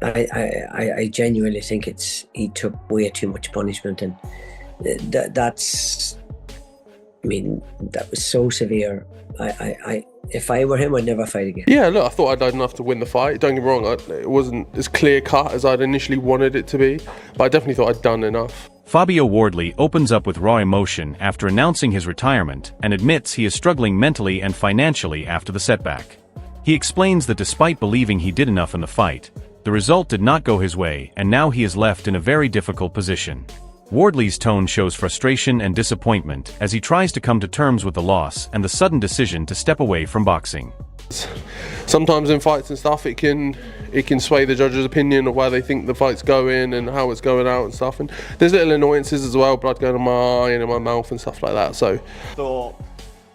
I genuinely think he took way too much punishment, and that's, I mean, that was so severe. If I were him, I'd never fight again. Yeah, look, I thought I'd done enough to win the fight. Don't get me wrong, it wasn't as clear cut as I'd initially wanted it to be, but I definitely thought I'd done enough. Fabio Wardley opens up with raw emotion after announcing his retirement and admits he is struggling mentally and financially after the setback. He explains that despite believing he did enough in the fight, the result did not go his way, and now he is left in a very difficult position. Wardley's tone shows frustration and disappointment as he tries to come to terms with the loss and the sudden decision to step away from boxing. Sometimes in fights and stuff, it can sway the judge's opinion of where they think the fight's going and how it's going out and stuff. And there's little annoyances as well, blood going to my eye and in my mouth and stuff like that. So, thought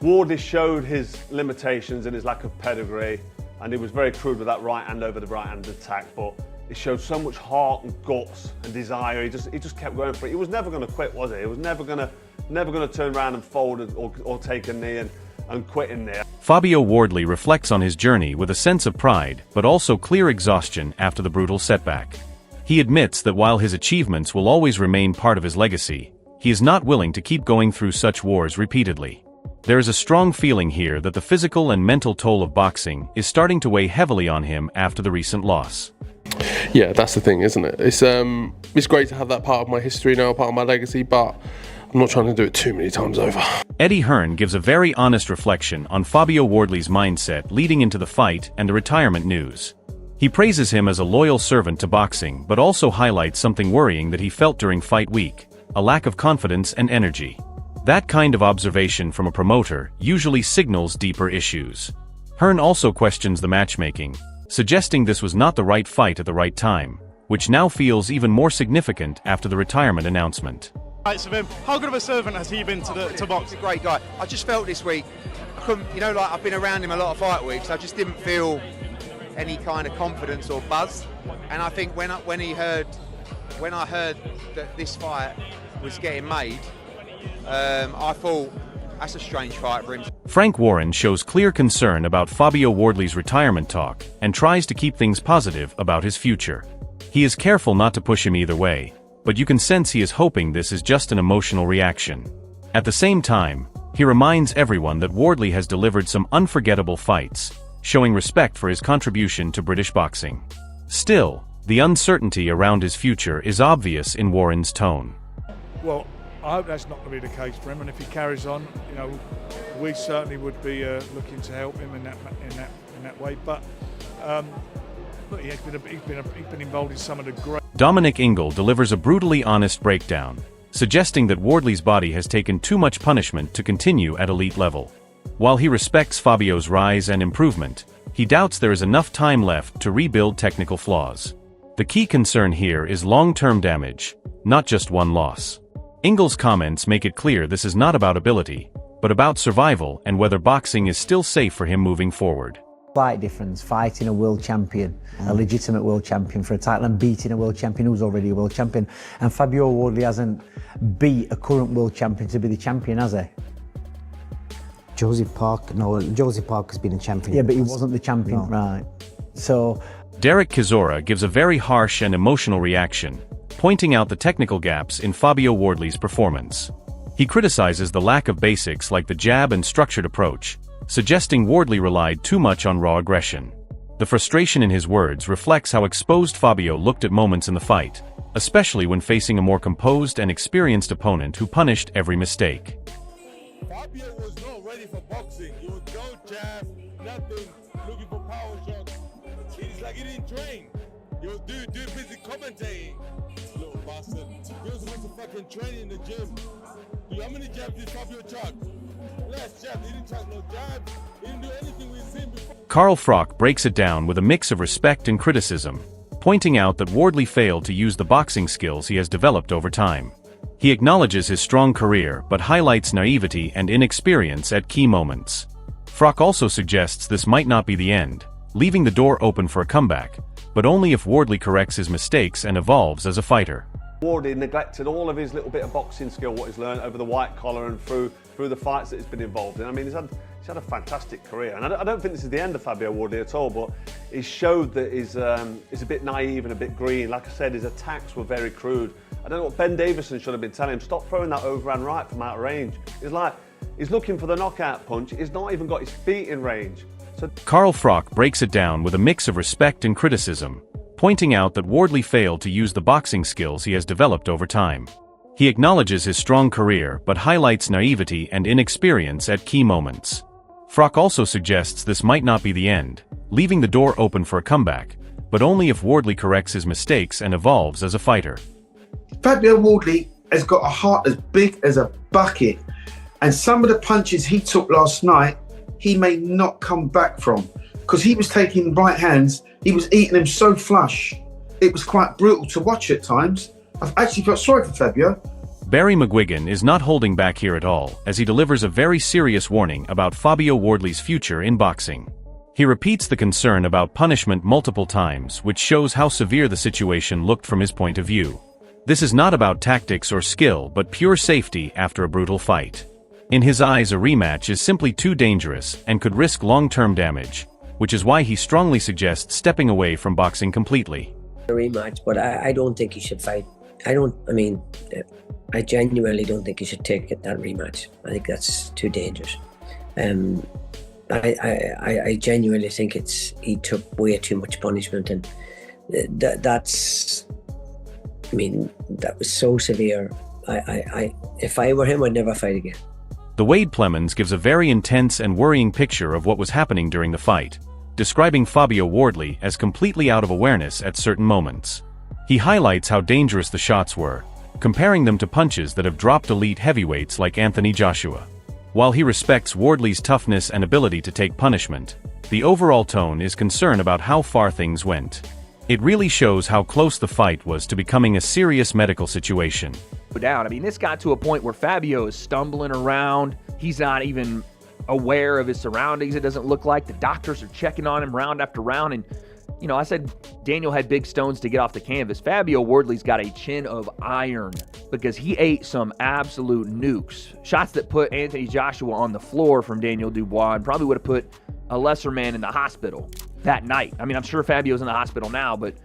Wardley showed his limitations and his lack of pedigree, and he was very crude with that right hand over the right hand attack. But he showed so much heart and guts and desire. He just kept going for it. He was never going to quit, was he? He was never going to turn around and fold or take a knee and quit in there. Fabio Wardley reflects on his journey with a sense of pride, but also clear exhaustion after the brutal setback. He admits that while his achievements will always remain part of his legacy, he is not willing to keep going through such wars repeatedly. There is a strong feeling here that the physical and mental toll of boxing is starting to weigh heavily on him after the recent loss. Yeah, that's the thing, isn't it? It's great to have that part of my history now, part of my legacy, but I'm not trying to do it too many times over. Eddie Hearn gives a very honest reflection on Fabio Wardley's mindset leading into the fight and the retirement news. He praises him as a loyal servant to boxing, but also highlights something worrying that he felt during fight week: a lack of confidence and energy. That kind of observation from a promoter usually signals deeper issues. Hearn also questions the matchmaking, suggesting this was not the right fight at the right time, which now feels even more significant after the retirement announcement. Of him. How good of a servant has he been to box? He's a great guy. I just felt this week, I couldn't, like I've been around him a lot of fight weeks, I just didn't feel any kind of confidence or buzz. And I think when I heard that this fight was getting made, I thought, that's a strange fight for him. Frank Warren shows clear concern about Fabio Wardley's retirement talk and tries to keep things positive about his future. He is careful not to push him either way, but you can sense he is hoping this is just an emotional reaction. At the same time, he reminds everyone that Wardley has delivered some unforgettable fights, showing respect for his contribution to British boxing. Still, the uncertainty around his future is obvious in Warren's tone. Well, I hope that's not going to be the case for him, and if he carries on, we certainly would be looking to help him in that way. But look, he's been involved in some of the great. Dominic Ingle delivers a brutally honest breakdown, suggesting that Wardley's body has taken too much punishment to continue at elite level. While he respects Fabio's rise and improvement, he doubts there is enough time left to rebuild technical flaws. The key concern here is long-term damage, not just one loss. Ingle's comments make it clear this is not about ability, but about survival and whether boxing is still safe for him moving forward. Slight difference, fighting a world champion, a legitimate world champion for a title, and beating a world champion who's already a world champion. And Fabio Wardley hasn't beat a current world champion to be the champion, has he? Joseph Parker's been a champion. Yeah, but he wasn't the champion, No. right? So Derek Chisora gives a very harsh and emotional reaction, pointing out the technical gaps in Fabio Wardley's performance. He criticizes the lack of basics like the jab and structured approach, suggesting Wardley relied too much on raw aggression. The frustration in his words reflects how exposed Fabio looked at moments in the fight, especially when facing a more composed and experienced opponent who punished every mistake. Fabio was not ready for boxing. He would go jab, nothing, looking for power shots. It's like he didn't train. He was busy commentating. Little bastard. He was supposed to fucking train in the gym. How many jabs did Fabio chuck? Last jab, he didn't chuck no jabs. He didn't do anything we've seen before. Carl Froch breaks it down with a mix of respect and criticism, pointing out that Wardley failed to use the boxing skills he has developed over time. He acknowledges his strong career but highlights naivety and inexperience at key moments. Froch also suggests this might not be the end, leaving the door open for a comeback, but only if Wardley corrects his mistakes and evolves as a fighter. Wardley neglected all of his little bit of boxing skill, what he's learned over the white collar and through the fights that he's been involved in. I mean, he's had a fantastic career, and I don't think this is the end of Fabio Wardley at all, but he showed that he's a bit naive and a bit green. Like I said, his attacks were very crude. I don't know what Ben Davison should have been telling him. Stop throwing that overhand right from out of range. He's looking for the knockout punch. He's not even got his feet in range. Carl Froch breaks it down with a mix of respect and criticism, pointing out that Wardley failed to use the boxing skills he has developed over time. He acknowledges his strong career but highlights naivety and inexperience at key moments. Froch also suggests this might not be the end, leaving the door open for a comeback, but only if Wardley corrects his mistakes and evolves as a fighter. Fabio Wardley has got a heart as big as a bucket, and some of the punches he took last night, he may not come back from, because he was taking right hands, he was eating them so flush. It was quite brutal to watch at times. I've actually felt sorry for Fabio. Barry McGuigan is not holding back here at all, as he delivers a very serious warning about Fabio Wardley's future in boxing. He repeats the concern about punishment multiple times, which shows how severe the situation looked from his point of view. This is not about tactics or skill, but pure safety after a brutal fight. In his eyes, a rematch is simply too dangerous and could risk long-term damage, which is why he strongly suggests stepping away from boxing completely. A rematch, but I don't think he should fight. I genuinely don't think he should take that rematch. I think that's too dangerous. I genuinely think he took way too much punishment, and that was so severe. If I were him, I'd never fight again. The Wade Plemons gives a very intense and worrying picture of what was happening during the fight, describing Fabio Wardley as completely out of awareness at certain moments. He highlights how dangerous the shots were, comparing them to punches that have dropped elite heavyweights like Anthony Joshua. While he respects Wardley's toughness and ability to take punishment, the overall tone is concern about how far things went. It really shows how close the fight was to becoming a serious medical situation. Down. I mean, this got to a point where Fabio is stumbling around. He's not even aware of his surroundings. It doesn't look like the doctors are checking on him round after round. And, you know, I said Daniel had big stones to get off the canvas. Fabio Wardley's got a chin of iron because he ate some absolute nukes. Shots that put Anthony Joshua on the floor from Daniel Dubois and probably would have put a lesser man in the hospital that night. I mean, I'm sure Fabio's in the hospital now, but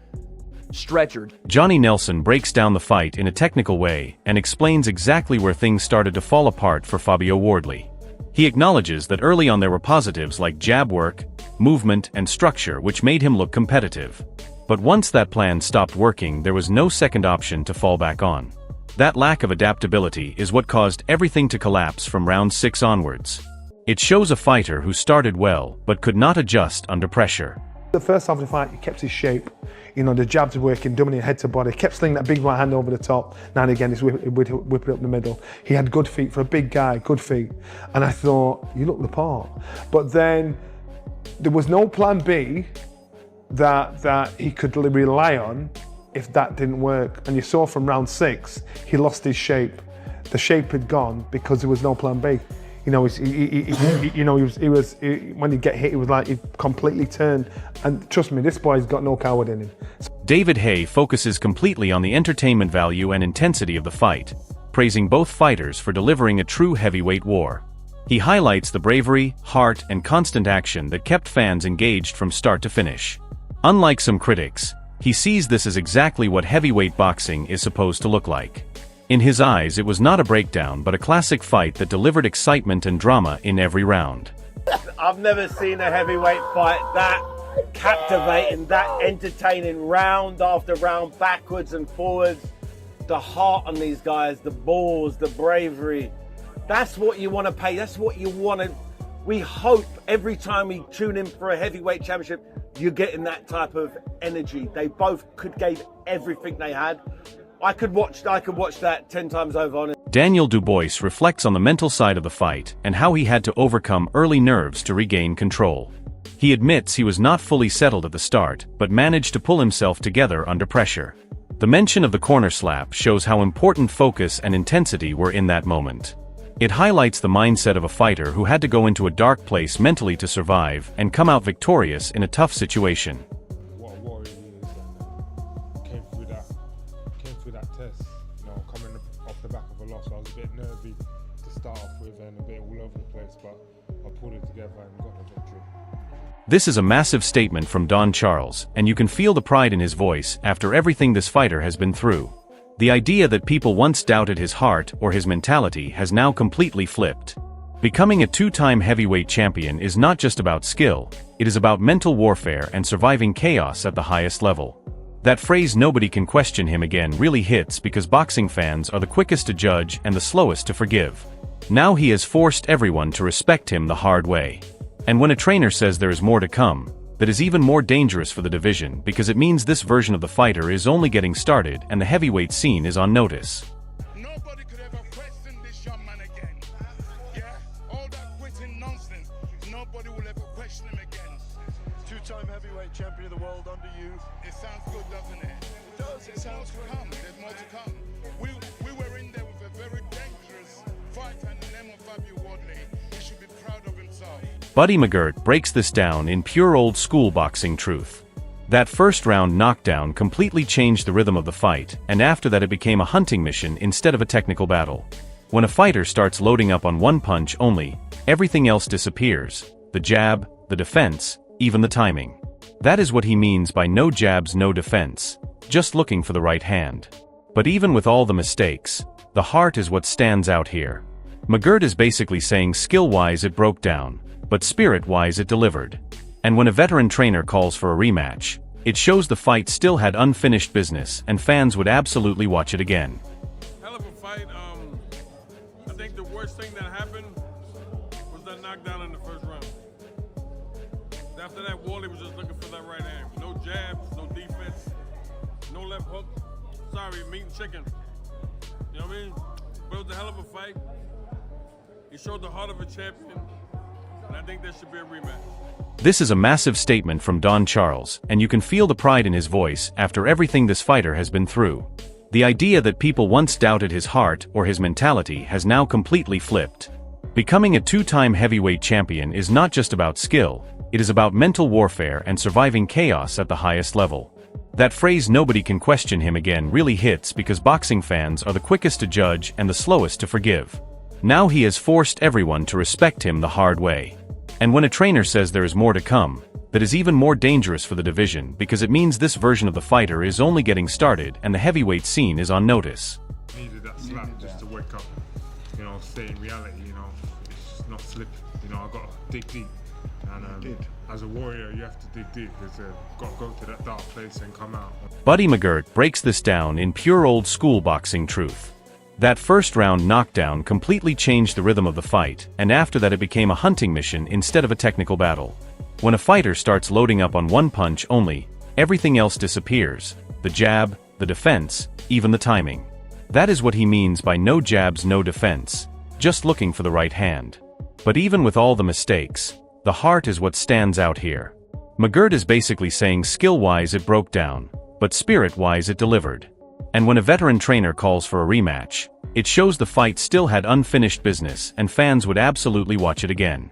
stretchered. Johnny Nelson breaks down the fight in a technical way and explains exactly where things started to fall apart for Fabio Wardley. He acknowledges that early on there were positives like jab work, movement, and structure which made him look competitive. But once that plan stopped working, there was no second option to fall back on. That lack of adaptability is what caused everything to collapse from round 6 onwards. It shows a fighter who started well, but could not adjust under pressure. The first half of the fight, he kept his shape. You know, the jabs were working, dominating head to body, kept slinging that big right hand over the top. Now and again, he's whipping it up the middle. He had good feet for a big guy, good feet. And I thought, you look the part. But then there was no plan B that he could rely on if that didn't work. And you saw from round 6, he lost his shape. The shape had gone because there was no plan B. You know, when he get hit, it was like he completely turned. And trust me, this boy's got no coward in him. David Haye focuses completely on the entertainment value and intensity of the fight, praising both fighters for delivering a true heavyweight war. He highlights the bravery, heart, and constant action that kept fans engaged from start to finish. Unlike some critics, he sees this as exactly what heavyweight boxing is supposed to look like. In his eyes, it was not a breakdown, but a classic fight that delivered excitement and drama in every round. I've never seen a heavyweight fight that captivating, that entertaining, round after round, backwards and forwards. The heart on these guys, the balls, the bravery. That's what you want to pay. That's what you want to. We hope every time we tune in for a heavyweight championship, you're getting that type of energy. They both gave everything they had. I could watch that 10 times over. Daniel Dubois reflects on the mental side of the fight and how he had to overcome early nerves to regain control. He admits he was not fully settled at the start, but managed to pull himself together under pressure. The mention of the corner slap shows how important focus and intensity were in that moment. It highlights the mindset of a fighter who had to go into a dark place mentally to survive and come out victorious in a tough situation. What a warrior he is, and came through that test. You know, coming off the back of a loss, I was a bit nervy to start off with and a bit all over the place, but I pulled it together and got the victory. This is a massive statement from Don Charles, and you can feel the pride in his voice after everything this fighter has been through. The idea that people once doubted his heart or his mentality has now completely flipped. Becoming a two-time heavyweight champion is not just about skill, it is about mental warfare and surviving chaos at the highest level. That phrase "nobody can question him again" really hits because boxing fans are the quickest to judge and the slowest to forgive. Now he has forced everyone to respect him the hard way. And when a trainer says there is more to come, that is even more dangerous for the division because it means this version of the fighter is only getting started and the heavyweight scene is on notice. Nobody could ever question this young man again. Yeah, all that quitting nonsense, nobody will ever question him again. Two-time heavyweight champion of the world under you. It sounds good, doesn't it? It does. It sounds There's more to come. There's more to come. We were in there with a very dangerous fighter in the name of Fabio Wardley. He should be proud of himself. Buddy McGirt breaks this down in pure old school boxing truth. That first round knockdown completely changed the rhythm of the fight, and after that it became a hunting mission instead of a technical battle. When a fighter starts loading up on one punch only, everything else disappears: the jab, the defense, even the timing. That is what he means by no jabs, no defense, just looking for the right hand. But even with all the mistakes, the heart is what stands out here. McGirt is basically saying skill-wise it broke down, but spirit-wise it delivered. And when a veteran trainer calls for a rematch, it shows the fight still had unfinished business and fans would absolutely watch it again. Hell of a fight. I think the worst thing that happened was that knockdown in the first round. After that, Wardley was just looking for that right hand. No jabs, no defense, no left hook. Sorry, meat and chicken. You know what I mean? But it was a hell of a fight. He showed the heart of a champion, and I think there should be a rematch. This is a massive statement from Don Charles, and you can feel the pride in his voice after everything this fighter has been through. The idea that people once doubted his heart or his mentality has now completely flipped. Becoming a two-time heavyweight champion is not just about skill, it is about mental warfare and surviving chaos at the highest level. That phrase "nobody can question him again" really hits because boxing fans are the quickest to judge and the slowest to forgive. Now he has forced everyone to respect him the hard way. And when a trainer says there is more to come, that is even more dangerous for the division because it means this version of the fighter is only getting started and the heavyweight scene is on notice. Needed that slap just to wake up, stay in reality, it's not slip, I got to dig deep. And as a warrior, you have to dig deep because you've got to go to that dark place and come out. Buddy McGirt breaks this down in pure old school boxing truth. That first round knockdown completely changed the rhythm of the fight, and after that it became a hunting mission instead of a technical battle. When a fighter starts loading up on one punch only, everything else disappears: the jab, the defense, even the timing. That is what he means by no jabs, no defense, just looking for the right hand. But even with all the mistakes, the heart is what stands out here. McGirt is basically saying skill-wise it broke down, but spirit-wise it delivered. And when a veteran trainer calls for a rematch, it shows the fight still had unfinished business and fans would absolutely watch it again.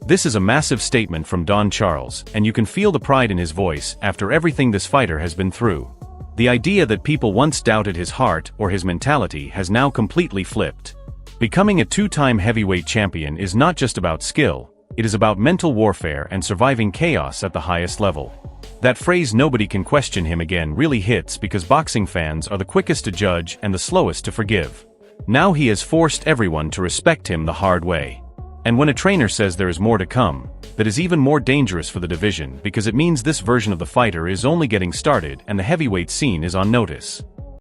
This is a massive statement from Don Charles, and you can feel the pride in his voice after everything this fighter has been through. The idea that people once doubted his heart or his mentality has now completely flipped. Becoming a two-time heavyweight champion is not just about skill, it is about mental warfare and surviving chaos at the highest level. That phrase "nobody can question him again" really hits because boxing fans are the quickest to judge and the slowest to forgive. Now he has forced everyone to respect him the hard way. And when a trainer says there is more to come, that is even more dangerous for the division because it means this version of the fighter is only getting started and the heavyweight scene is on notice.